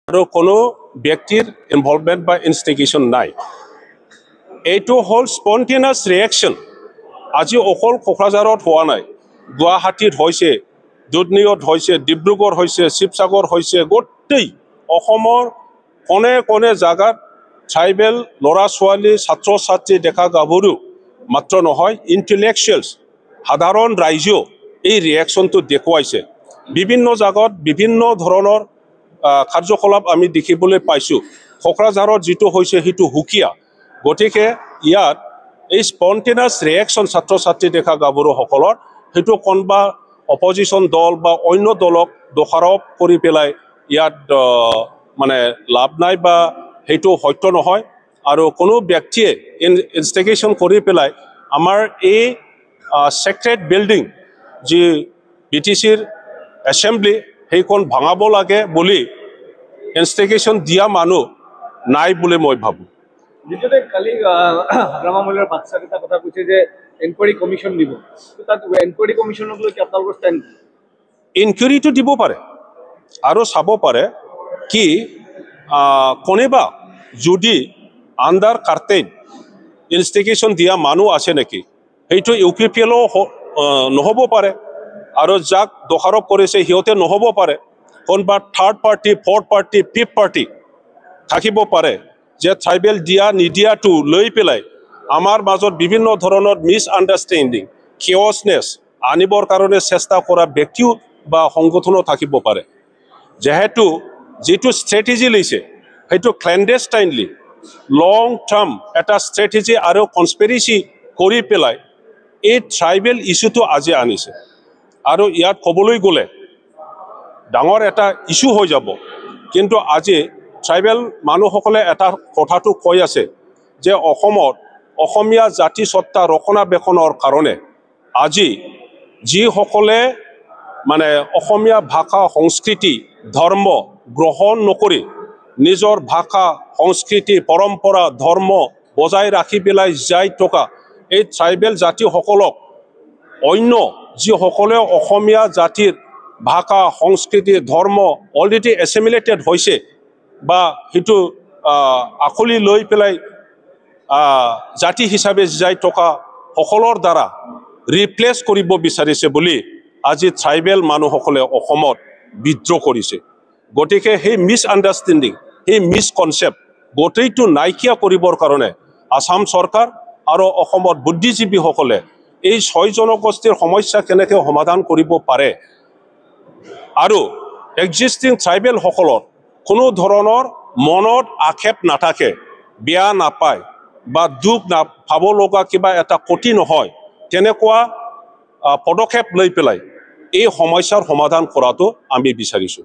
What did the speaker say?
আৰু কোনো ব্যক্তিৰ ইনভলভমেণ্ট বা ইনষ্টিগেশ্যন নাই। এইটো হ'ল স্পণ্টেনিয়াছ ৰিয়েকশ্যন। আজি অকল কোকৰাঝাৰত হোৱা নাই, গুৱাহাটীত হৈছে, দুধনৈত হৈছে, ডিব্ৰুগড় হৈছে, শিৱসাগৰ হৈছে, গোটেই অসমৰ কোনে কোনে জাগাত ট্ৰাইবেল ল'ৰা ছোৱালী ছাত্ৰ ছাত্ৰী ডেকা গাভৰু মাত্ৰ নহয়, ইণ্টেলেকচুৱেলছ সাধাৰণ ৰাইজেও এই ৰিয়েকশ্যনটো দেখুৱাইছে। বিভিন্ন জাগাত বিভিন্ন ধৰণৰ কাৰ্যকলাপ আমি দেখিবলৈ পাইছোঁ। কোকৰাঝাৰত যিটো হৈছে সেইটো সুকীয়া। গতিকে ইয়াত এই স্পণ্টেনিয়াছ ৰিয়েকশ্যন ছাত্ৰ ছাত্ৰী ডেকা গাভৰুসকলৰ সেইটো কোনোবা অপজিশ্যন দল বা অন্য দলক দোষাৰোপ কৰি পেলাই ইয়াত মানে লাভ নাই বা সেইটো সত্য নহয়। আৰু কোনো ব্যক্তিয়ে ইনষ্টিগেশ্যন কৰি পেলাই আমাৰ এই ছেক্ৰেট বিল্ডিং যি BTCৰ এছেম্বলি সেইখন ভাঙাব লাগে বুলি ইনষ্টিগেশ্যন দিয়া মানুহ নাই বুলি মই ভাবোঁ। দ্বিতীয়তে কালি হাগ্ৰামামূল্যৰ বাচ্চাকেইটা কথা কৈছে যে এনকুৱাৰী কমিশ্যন দিব, তাত এনকুৱাৰী কমিশ্যনক লৈ কি আপোনালোকৰ ষ্টেণ্ড? ইনকুৱাৰীটো দিব পাৰে আৰু চাব পাৰে কি কোনোবা যদি আণ্ডাৰ কাৰ্টেইন ইনষ্টিগেশ্যন দিয়া মানুহ আছে নেকি, সেইটো UPPLও নহ'ব পাৰে আৰু যাক দোষাৰোপ কৰিছে সিহঁতে নহ'ব পাৰে। কোনোবা third party, fourth party, fifth party থাকিব পাৰে যে ট্ৰাইবেল দিয়া নিদিয়াটো লৈ পেলাই আমাৰ মাজত বিভিন্ন ধৰণৰ মিছআণ্ডাৰষ্টেণ্ডিং, কিয়ছনেছ আনিবৰ কাৰণে চেষ্টা কৰা ব্যক্তিও বা সংগঠনো থাকিব পাৰে। যিহেতু যিটো ষ্ট্ৰেটেজি লৈছে সেইটো ক্লেণ্ডেষ্টাইনলি লং টাৰ্ম এটা ষ্ট্ৰেটেজি আৰু কনস্পিৰেচি কৰি পেলাই এই ট্ৰাইবেল ইছ্যুটো আজি আনিছে। আৰু ইয়াত ক'বলৈ গ'লে ডাঙৰ এটা ইছ্যু হৈ যাব। কিন্তু আজি ট্ৰাইবেল মানুহসকলে এটা কথাটো কৈ আছে যে অসমত অসমীয়া জাতি সত্তা ৰক্ষণাবেক্ষণৰ কাৰণে আজি যিসকলে মানে অসমীয়া ভাষা সংস্কৃতি ধৰ্ম গ্ৰহণ নকৰি নিজৰ ভাষা সংস্কৃতি পৰম্পৰা ধৰ্ম বজাই ৰাখি পেলাই যাই থকা এই ট্ৰাইবেল জাতিসকলক অন্য যিসকলে অসমীয়া জাতিৰ ভাষা সংস্কৃতি ধৰ্ম অলৰেডি এছিমিলেটেড হৈছে বা সেইটো আখলি লৈ পেলাই জাতি হিচাপে যাই থকা সকলৰ দ্বাৰা ৰিপ্লেচ কৰিব বিচাৰিছে বুলি আজি ট্ৰাইবেল মানুহসকলে অসমত বিদ্ৰোহ কৰিছে। গতিকে সেই মিছআণ্ডাৰষ্টেণ্ডিং, সেই মিছকনচেপ্ট গোটেইটো নাইকিয়া কৰিবৰ কাৰণে আসাম চৰকাৰ আৰু অসমত বুদ্ধিজীৱীসকলে এই 6 জনগোষ্ঠীৰ সমস্যা কেনেকৈ সমাধান কৰিব পাৰে আৰু এক্সিষ্টিং ট্ৰাইবেলসকলৰ কোনো ধৰণৰ মনত আক্ষেপ নাথাকে, বেয়া নাপায় বা দুখ পাব লগা কিবা এটা ক্ষতি নহয়, তেনেকুৱা পদক্ষেপ লৈ পেলাই এই সমস্যাৰ সমাধান কৰাটো আমি বিচাৰিছোঁ।